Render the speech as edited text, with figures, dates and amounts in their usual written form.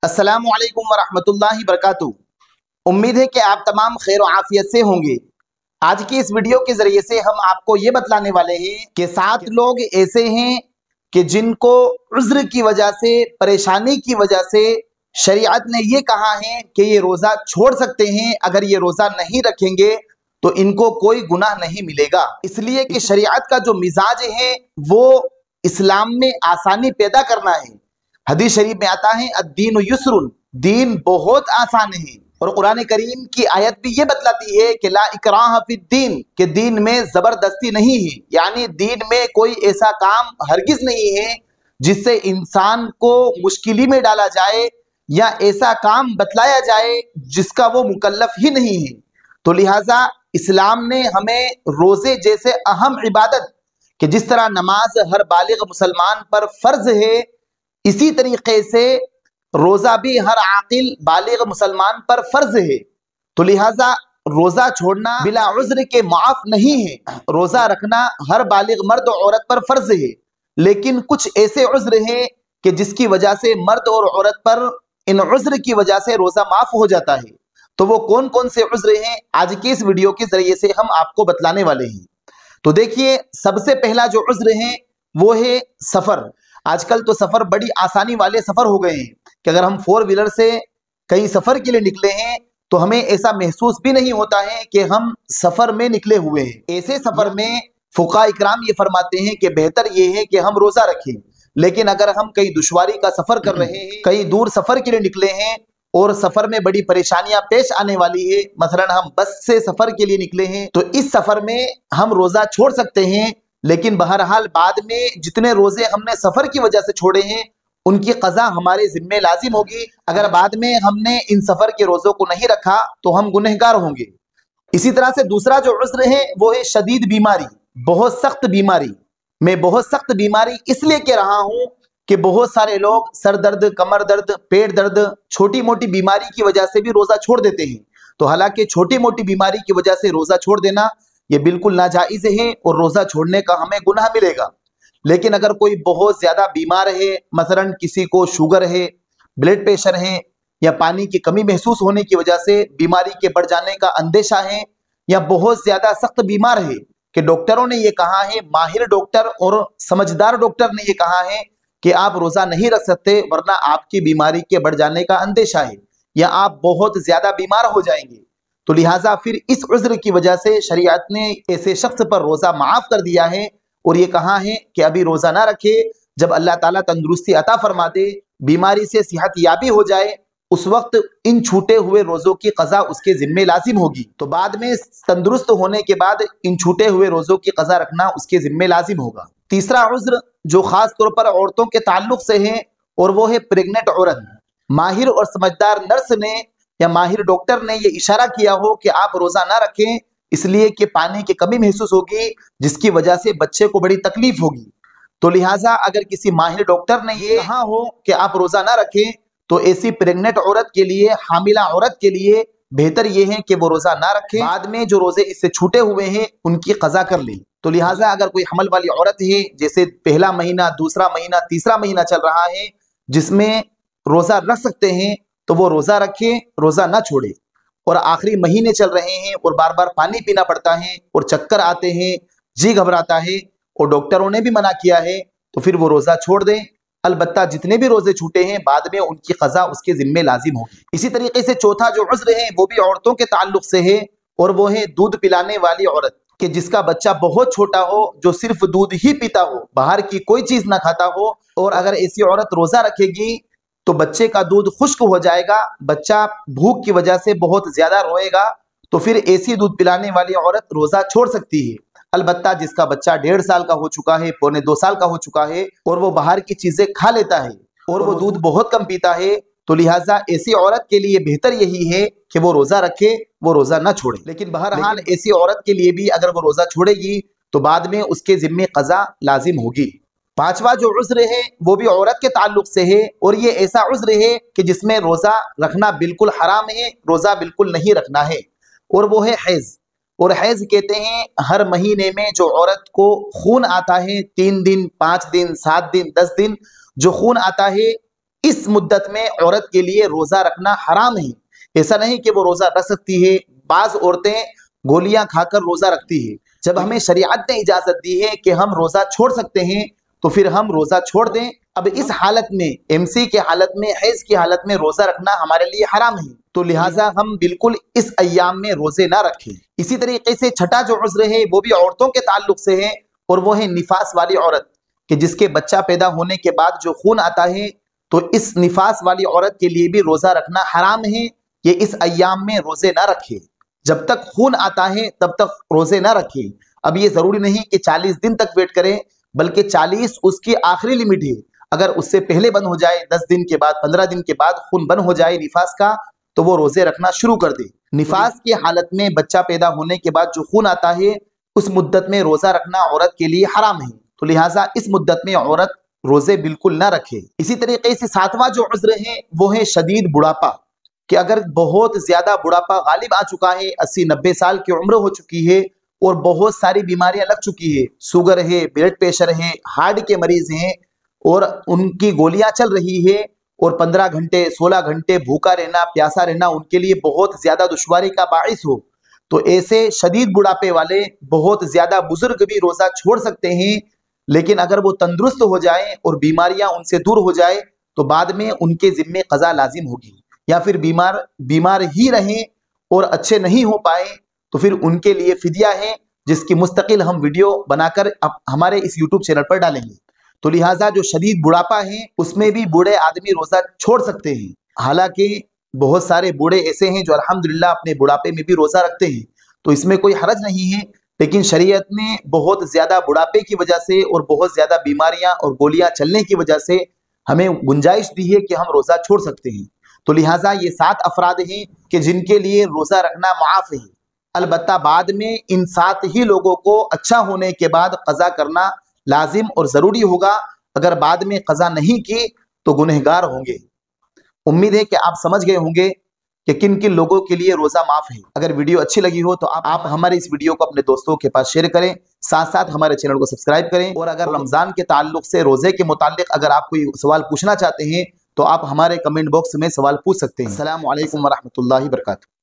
अस्सलामु अलैकुम वरहमतुल्लाहि बरकातुहू। उम्मीद है कि आप तमाम खैर और आफियत से होंगे। आज की इस वीडियो के जरिए से हम आपको ये बतलाने वाले हैं कि 7 लोग ऐसे हैं कि जिनको उज़्र की वजह से, परेशानी की वजह से शरीयत ने ये कहा है कि ये रोज़ा छोड़ सकते हैं। अगर ये रोज़ा नहीं रखेंगे तो इनको कोई गुनाह नहीं मिलेगा, इसलिए कि शरीयत का जो मिजाज है वो इस्लाम में आसानी पैदा करना है। हदीस शरीफ में आता है अद्दीन युस्रुन, दीन बहुत आसान है। और कुरान करीम की आयत भी ये बतलाती है कि ला इकराह फिद्दीन, के दीन में जबरदस्ती नहीं है, यानी दीन में कोई ऐसा काम हरगिज नहीं है जिससे इंसान को मुश्किली में डाला जाए या ऐसा काम बतलाया जाए जिसका वो मुकल्लफ ही नहीं है। तो लिहाजा इस्लाम ने हमें रोजे जैसे अहम इबादत कि जिस तरह नमाज हर बालिग मुसलमान पर फर्ज है, इसी तरीके से रोजा भी हर आकिल बालिग मुसलमान पर फर्ज है। तो लिहाजा रोजा छोड़ना बिला उज़्र के माफ नहीं है। रोजा रखना हर बालिग मर्द और औरत पर फर्ज है, लेकिन कुछ ऐसे उज़्र हैं कि जिसकी वजह से मर्द और औरत पर इन उज़्र की वजह से रोजा माफ हो जाता है। तो वो कौन कौन से उज़्र हैं, आज की इस वीडियो के जरिए से हम आपको बतलाने वाले हैं। तो देखिए, सबसे पहला जो उज़्र है वो है सफर। आजकल तो सफर बड़ी आसानी वाले सफर हो गए हैं कि अगर हम 4 व्हीलर से कहीं सफर के लिए निकले हैं तो हमें ऐसा महसूस भी नहीं होता है कि हम सफर में निकले हुए हैं। ऐसे सफर में फुक़हा इकराम ये फरमाते हैं कि बेहतर ये है कि हम रोजा रखें। लेकिन अगर हम कहीं दुश्वारी का सफर कर रहे हैं, कहीं दूर सफर के लिए निकले हैं और सफर में बड़ी परेशानियां पेश आने वाली है, मसलन हम बस से सफर के लिए निकले हैं, तो इस सफर में हम रोजा छोड़ सकते हैं। लेकिन बहरहाल बाद में जितने रोजे हमने सफर की वजह से छोड़े हैं उनकी कज़ा हमारे जिम्मे लाजिम होगी। अगर बाद में हमने इन सफर के रोजों को नहीं रखा तो हम गुनहगार होंगे। इसी तरह से दूसरा जो उज़्र है वो है शदीद बीमारी, बहुत सख्त बीमारी। मैं बहुत सख्त बीमारी इसलिए कह रहा हूं कि बहुत सारे लोग सर दर्द, कमर दर्द, पेट दर्द, छोटी मोटी बीमारी की वजह से भी रोजा छोड़ देते हैं। तो हालांकि छोटी मोटी बीमारी की वजह से रोजा छोड़ देना ये बिल्कुल नाजायज है और रोजा छोड़ने का हमें गुनाह मिलेगा। लेकिन अगर कोई बहुत ज्यादा बीमार है, मसलन किसी को शुगर है, ब्लड प्रेशर है, या पानी की कमी महसूस होने की वजह से बीमारी के बढ़ जाने का अंदेशा है, या बहुत ज्यादा सख्त बीमार है कि डॉक्टरों ने ये कहा है, माहिर डॉक्टर और समझदार डॉक्टर ने ये कहा है कि आप रोजा नहीं रख सकते वरना आपकी बीमारी के बढ़ जाने का अंदेशा है या आप बहुत ज्यादा बीमार हो जाएंगे। तो लिहाजा फिर इस उज़्र की वजह से शरीयत ने ऐसे शख्स पर रोजा माफ कर दिया है और ये कहा है कि अभी रोजा ना रखे, जब अल्लाह ताला तंदुरुस्ती अता फरमा दे, बीमारी से सेहत याबी हो जाए, उस वक्त इन छूटे हुए रोजों की कज़ा उसके जिम्मे लाजिम होगी। तो बाद में तंदुरुस्त होने के बाद इन छूटे हुए रोजों की कज़ा रखना उसके जिम्मे लाजिम होगा। तीसरा उज़्र जो खास तौर पर औरतों के ताल्लुक से है और वो है प्रेग्नेंट औरत। माहिर और समझदार नर्स ने या माहिर डॉक्टर ने ये इशारा किया हो कि आप रोजा ना रखें इसलिए कि पानी की कमी महसूस होगी जिसकी वजह से बच्चे को बड़ी तकलीफ होगी। तो लिहाजा अगर किसी माहिर डॉक्टर ने ये कहा हो कि आप रोजा ना रखें तो ऐसी प्रेग्नेंट औरत के लिए, हामिला औरत के लिए बेहतर ये है कि वो रोजा ना रखे, बाद में जो रोजे इससे छूटे हुए हैं उनकी कज़ा कर ले। तो लिहाजा अगर कोई हमल वाली औरत है, जैसे पहला महीना, दूसरा महीना, तीसरा महीना चल रहा है जिसमें रोजा रख सकते हैं, तो वो रोजा रखे, रोजा ना छोड़े। और आखिरी महीने चल रहे हैं और बार बार पानी पीना पड़ता है और चक्कर आते हैं, जी घबराता है और डॉक्टरों ने भी मना किया है, तो फिर वो रोजा छोड़ दें। अलबत्ता जितने भी रोजे छूटे हैं बाद में उनकी कज़ा उसके जिम्मे लाजिम होगी। इसी तरीके से चौथा जो उज़्र है वो भी औरतों के ताल्लुक से है और वो है दूध पिलाने वाली औरत, कि जिसका बच्चा बहुत छोटा हो, जो सिर्फ दूध ही पीता हो, बाहर की कोई चीज ना खाता हो, और अगर ऐसी औरत रोजा रखेगी तो बच्चे का दूध खुश्क हो जाएगा, बच्चा भूख की वजह से बहुत ज्यादा रोएगा, तो फिर ऐसी दूध पिलाने वाली औरत रोजा छोड़ सकती है। अलबत्ता जिसका बच्चा 1.5 साल का हो चुका है, पौने 2 साल का हो चुका है और वो बाहर की चीजें खा लेता है और वो दूध बहुत कम पीता है, तो लिहाजा ऐसी औरत के लिए बेहतर यही है कि वो रोजा रखे, वो रोजा ना छोड़े। लेकिन बहरहाल ऐसी औरत के लिए भी अगर वो रोजा छोड़ेगी तो बाद में उसके जिम्मे कज़ा लाजिम होगी। पांचवा जो उज़्र है वो भी औरत के ताल्लुक से है और ये ऐसा उज़्र है कि जिसमें रोजा रखना बिल्कुल हराम है, रोजा बिल्कुल नहीं रखना है, और वो है हैज। और हैज कहते हैं हर महीने में जो औरत को खून आता है, 3 दिन, 5 दिन, 7 दिन, 10 दिन जो खून आता है, इस मुद्दत में औरत के लिए रोजा रखना हराम है। ऐसा नहीं कि वो रोजा रख सकती है, बाज औरतें गोलियां खाकर रोजा रखती है। जब हमें शरीयत ने इजाजत दी है कि हम रोजा छोड़ सकते हैं तो फिर हम रोजा छोड़ दें। अब इस हालत में, एमसी के हालत में, हैज की हालत में रोजा रखना हमारे लिए हराम है, तो लिहाजा हम बिल्कुल इस अय्याम में रोजे ना रखें। इसी तरीके से छठा जो उज़्र है वो भी औरतों के ताल्लुक से है, और वो है निफास वाली औरत, कि जिसके बच्चा पैदा होने के बाद जो खून आता है, तो इस निफास वाली औरत के लिए भी रोजा रखना हराम है। ये इस अय्याम में रोजे ना रखे, जब तक खून आता है तब तक रोजे ना रखे। अब ये जरूरी नहीं कि 40 दिन तक वेट करें, बल्कि 40 उसकी आखिरी लिमिट है। अगर उससे पहले बंद हो जाए, 10 दिन के बाद, 15 दिन के बाद खून बंद हो जाए निफास का, तो वो रोजे रखना शुरू कर दे। निफास की हालत में बच्चा पैदा होने के बाद जो खून आता है, उस मुद्दत में रोजा रखना औरत के लिए हराम है, तो लिहाजा इस मुद्दत में औरत रोजे बिल्कुल ना रखे। इसी तरीके से सातवां जो उज़्र है वो है शदीद बुढ़ापा, कि अगर बहुत ज्यादा बुढ़ापा गालिब आ चुका है, 80-90 साल की उम्र हो चुकी है और बहुत सारी बीमारियां लग चुकी है, शुगर है, ब्लड प्रेशर है, हार्ट के मरीज हैं, और उनकी गोलियां चल रही है, और 15 घंटे 16 घंटे भूखा रहना, प्यासा रहना उनके लिए बहुत ज्यादा दुश्वारी का बाइस हो, तो ऐसे शदीद बुढ़ापे वाले बहुत ज्यादा बुजुर्ग भी रोजा छोड़ सकते हैं। लेकिन अगर वो तंदुरुस्त हो जाए और बीमारियां उनसे दूर हो जाए, तो बाद में उनके जिम्मे कज़ा लाजिम होगी। या फिर बीमार ही रहें और अच्छे नहीं हो पाए, तो फिर उनके लिए फिदिया है, जिसकी मुस्तकिल हम वीडियो बनाकर अब हमारे इस यूट्यूब चैनल पर डालेंगे। तो लिहाजा जो शदीद बुढ़ापा है उसमें भी बूढ़े आदमी रोजा छोड़ सकते हैं। हालांकि बहुत सारे बूढ़े ऐसे हैं जो अल्हम्दुलिल्लाह अपने बुढ़ापे में भी रोजा रखते हैं, तो इसमें कोई हरज नहीं है। लेकिन शरीयत ने बहुत ज्यादा बुढ़ापे की वजह से और बहुत ज्यादा बीमारियां और गोलियां चलने की वजह से हमें गुंजाइश दी है कि हम रोजा छोड़ सकते हैं। तो लिहाजा ये 7 अफराद हैं कि जिनके लिए रोजा रखना मुआफ है। अलबत्ता बाद में इन 7 ही लोगों को अच्छा होने के बाद कज़ा करना लाजिम और जरूरी होगा। अगर बाद में कज़ा नहीं की तो गुनहगार होंगे। उम्मीद है कि आप समझ गए होंगे कि किन किन लोगों के लिए रोजा माफ है। अगर वीडियो अच्छी लगी हो तो आप हमारे इस वीडियो को अपने दोस्तों के पास शेयर करें, साथ साथ हमारे चैनल को सब्सक्राइब करें। और अगर रमजान के ताल्लुक से, रोजे के मुताल्लिक अगर आप कोई सवाल पूछना चाहते हैं तो आप हमारे कमेंट बॉक्स में सवाल पूछ सकते हैं। अस्सलामु अलैकुम व रहमतुल्लाहि व बरकातुहू।